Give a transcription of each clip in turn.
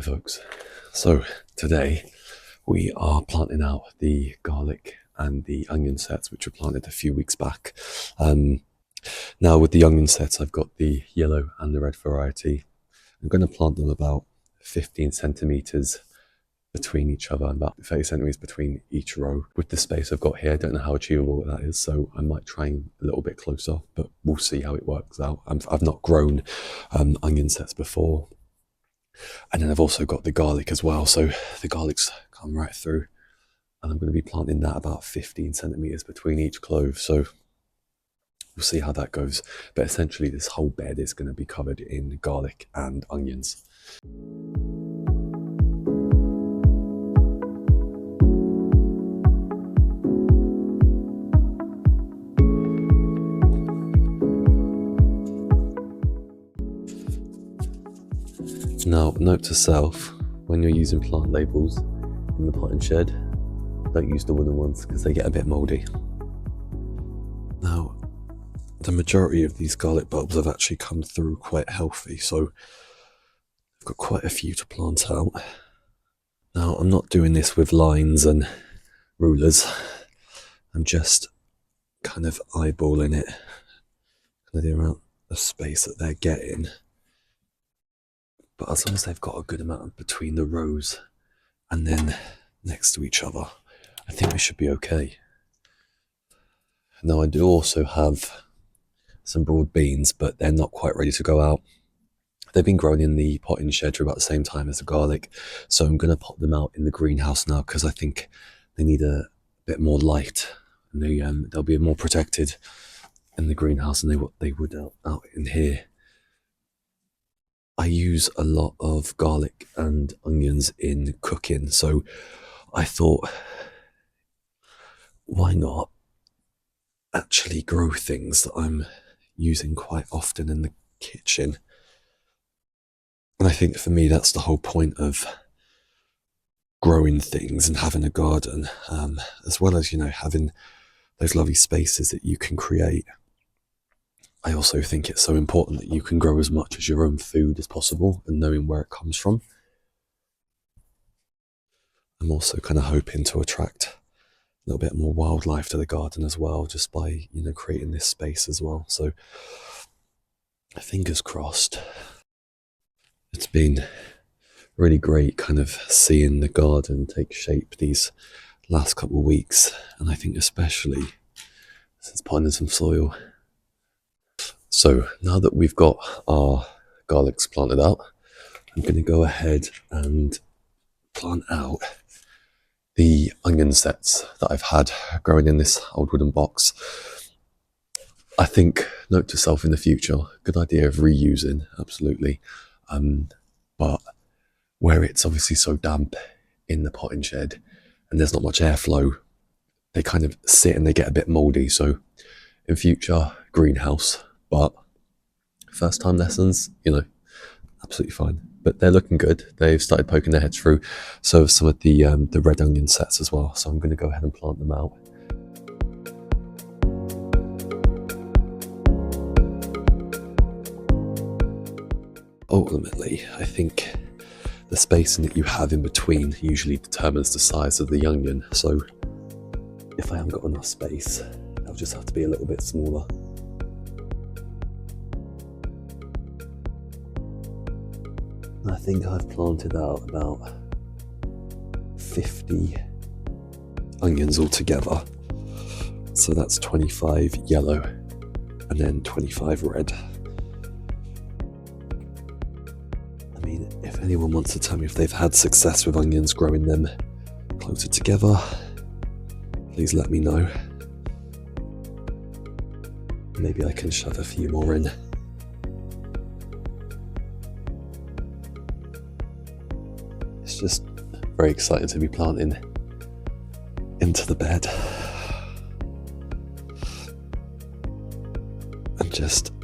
Hi folks, so today we are planting out the garlic and the onion sets which were planted a few weeks back. Now with the onion sets I've got the yellow and the red variety. I'm going to plant them about 15 centimetres between each other and about 30 centimetres between each row. With the space I've got here, I don't know how achievable that is, so I might try a little bit closer, but we'll see how it works out. I've not grown onion sets before. And then I've also got the garlic as well. So the garlic's come right through. And I'm going to be planting that about 15 centimetres between each clove. So we'll see how that goes. But essentially this whole bed is going to be covered in garlic and onions. Now, note to self, when you're using plant labels in the potting shed, don't use the wooden ones because they get a bit mouldy. Now, the majority of these garlic bulbs have actually come through quite healthy, so I've got quite a few to plant out. Now, I'm not doing this with lines and rulers. I'm just kind of eyeballing it, kind of the amount of space that they're getting. But as long as they've got a good amount between the rows and then next to each other, I think we should be okay. Now I do also have some broad beans, but they're not quite ready to go out. They've been grown in the potting shed for about the same time as the garlic, so I'm going to pop them out in the greenhouse now because I think they need a bit more light and they'll be more protected in the greenhouse than they would out in here. I use a lot of garlic and onions in cooking, so I thought, why not actually grow things that I'm using quite often in the kitchen? And I think for me, that's the whole point of growing things and having a garden, as well as, having those lovely spaces that you can create. I also think it's so important that you can grow as much as your own food as possible and knowing where it comes from. I'm also kind of hoping to attract a little bit more wildlife to the garden as well, just by, creating this space as well. So fingers crossed. It's been really great kind of seeing the garden take shape these last couple of weeks. And I think especially since potting some soil. So now that we've got our garlics planted out, I'm going to go ahead and plant out the onion sets that I've had growing in this old wooden box. I think, note to self in the future, good idea of reusing, absolutely. But where it's obviously so damp in the potting shed and there's not much airflow, they kind of sit and they get a bit mouldy. So in future, greenhouse. But first time lessons, absolutely fine. But they're looking good. They've started poking their heads through. So some of the red onion sets as well. So I'm going to go ahead and plant them out. Ultimately, I think the spacing that you have in between usually determines the size of the onion. So if I haven't got enough space, I'll just have to be a little bit smaller. I think I've planted out about 50 onions altogether. So that's 25 yellow and then 25 red. I mean, if anyone wants to tell me if they've had success with onions growing them closer together, please let me know. Maybe I can shove a few more in. It's just very exciting to be planting into the bed and just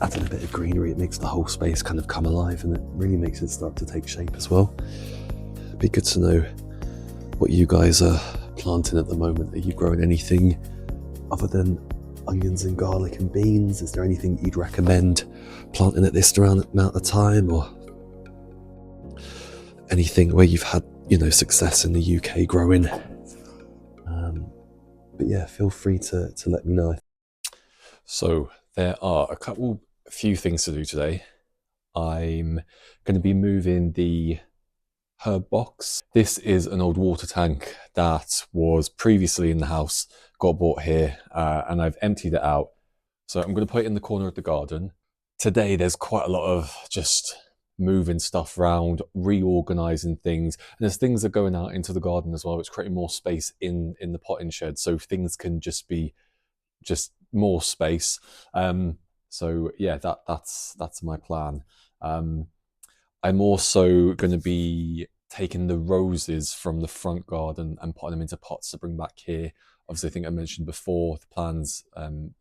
adding a bit of greenery. It makes the whole space kind of come alive and it really makes it start to take shape as well. It'd be good to know what you guys are planting at the moment. Are you growing anything other than onions and garlic and beans? Is there anything you'd recommend planting at this amount of time, or anything where you've had, success in the UK growing. But yeah, feel free to let me know. So there are a few things to do today. I'm going to be moving the herb box. This is an old water tank that was previously in the house, got bought here, and I've emptied it out. So I'm going to put it in the corner of the garden. Today there's quite a lot of just moving stuff around, reorganizing things, and there's things that are going out into the garden as well. It's creating more space in the potting shed, so things can just be more space. So yeah, that's my plan. I'm also going to be taking the roses from the front garden and putting them into pots to bring back here. Obviously, I think I mentioned before the plans.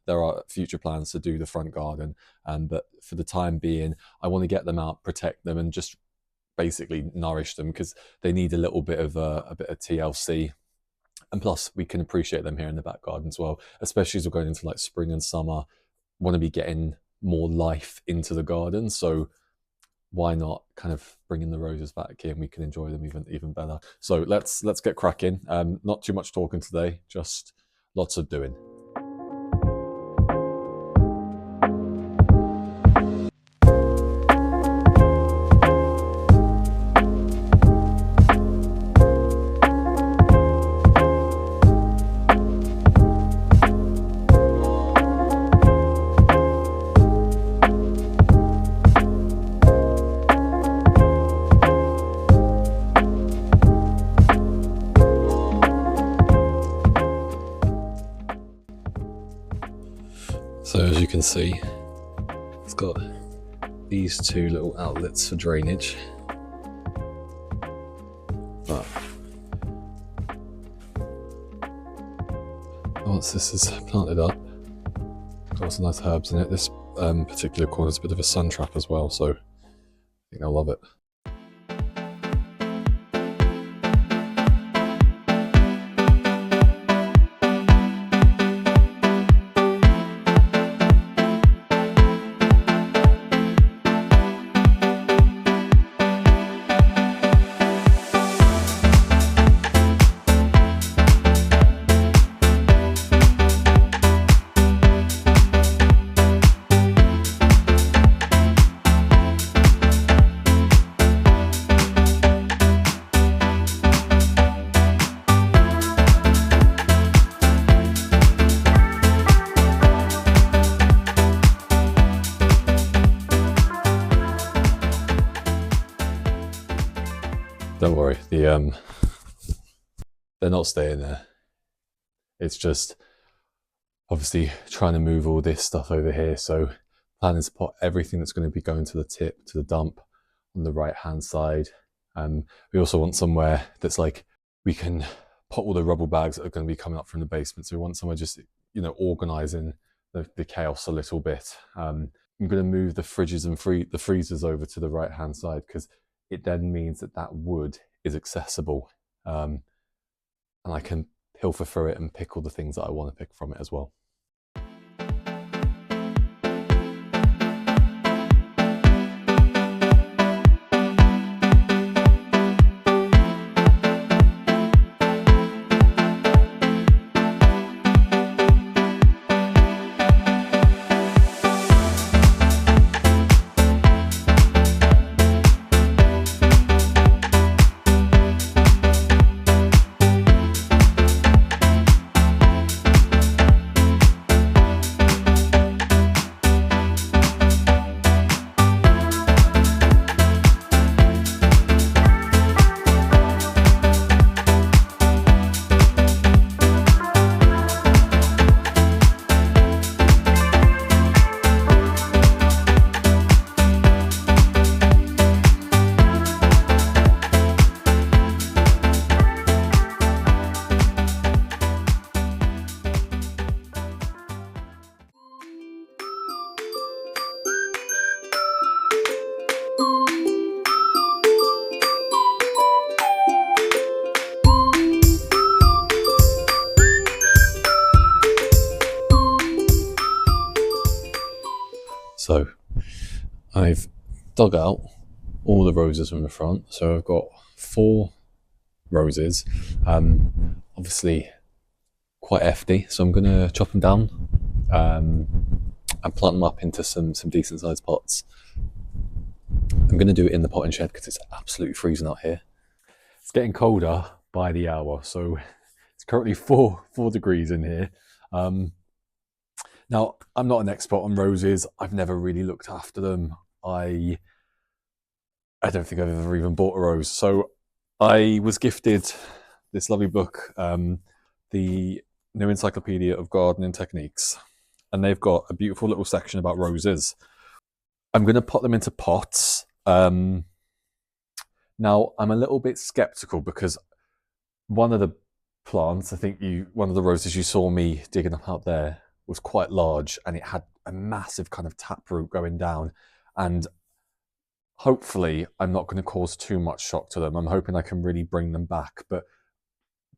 There are future plans to do the front garden, but for the time being, I want to get them out, protect them, and just basically nourish them because they need a little bit of TLC. And plus, we can appreciate them here in the back garden as well, especially as we're going into like spring and summer. Want to be getting more life into the garden, so why not kind of bringing the roses back here and we can enjoy them even better. So let's get cracking. Not too much talking today, just lots of doing. So as you can see, it's got these two little outlets for drainage. But once this is planted up, got some nice herbs in it. This particular corner is a bit of a sun trap as well, so I think they'll love it. Don't worry, they're not staying there. It's just obviously trying to move all this stuff over here. So plan is to put everything that's going to be going to the tip, to the dump on the right hand side. We also want somewhere that's like we can put all the rubble bags that are going to be coming up from the basement. So we want somewhere just, organizing the chaos a little bit. I'm going to move the fridges and the freezers over to the right hand side because it then means that wood is accessible, and I can pilfer through it and pick all the things that I want to pick from it as well. So I've dug out all the roses from the front. So I've got 4 roses, obviously quite hefty, so I'm going to chop them down and plant them up into some decent sized pots. I'm going to do it in the potting shed because it's absolutely freezing out here. It's getting colder by the hour, so it's currently 4 degrees in here. Now, I'm not an expert on roses. I've never really looked after them. I don't think I've ever even bought a rose. So I was gifted this lovely book, the New Encyclopedia of Gardening Techniques, and they've got a beautiful little section about roses. I'm going to put them into pots. Now, I'm a little bit skeptical because one of the plants, I think one of the roses you saw me digging up out there, was quite large, and it had a massive kind of taproot going down. And hopefully I'm not going to cause too much shock to them. I'm hoping I can really bring them back, but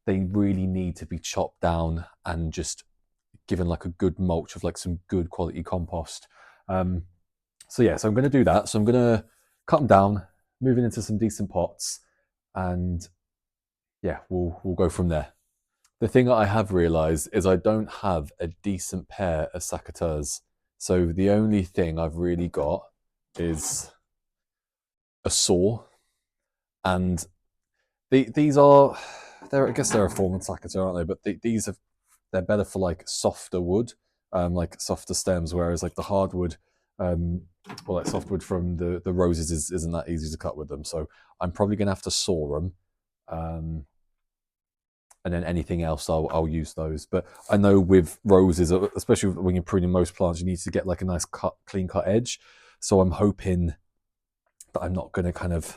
they really need to be chopped down and just given like a good mulch of like some good quality compost. So I'm going to do that. So I'm going to cut them down, moving into some decent pots, and we'll go from there. The thing that I have realised is I don't have a decent pair of secateurs. So the only thing I've really got is a saw, and these are, I guess they're a form of secateurs, aren't they? But they're better for like softer wood, like softer stems, whereas like the hardwood, like softwood from the roses isn't that easy to cut with them. So I'm probably going to have to saw them. And then anything else I'll use those. But I know with roses, especially when you're pruning most plants, you need to get like a nice clean cut edge. So I'm hoping that I'm not going to kind of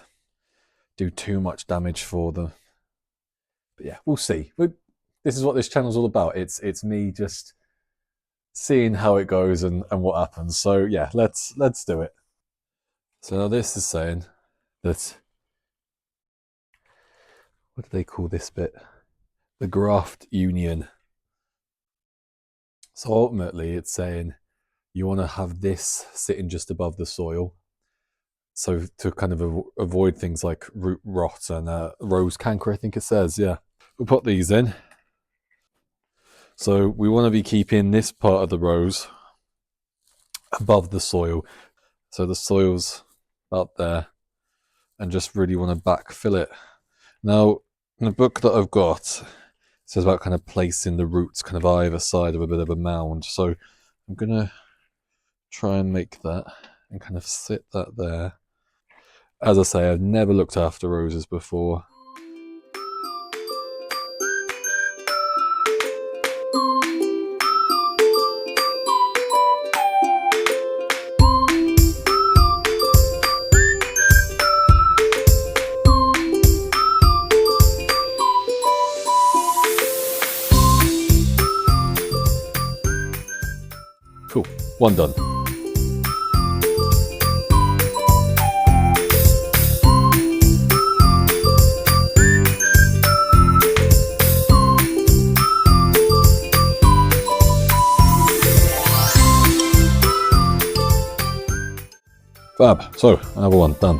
do too much damage for them. But yeah, we'll see. But this is what this channel's all about. It's me just seeing how it goes and what happens. So yeah, let's do it. So now this is saying that, what do they call this bit? The graft union. So ultimately it's saying you want to have this sitting just above the soil, so to kind of avoid things like root rot and rose canker, I think it says. Yeah, we'll put these in. So we want to be keeping this part of the rose above the soil, so the soil's up there, and just really want to backfill it. Now, in the book that I've got, it says about kind of placing the roots kind of either side of a bit of a mound. So I'm going to try and make that and kind of sit that there. As I say, I've never looked after roses before. Cool, one done. Fab, so another one done.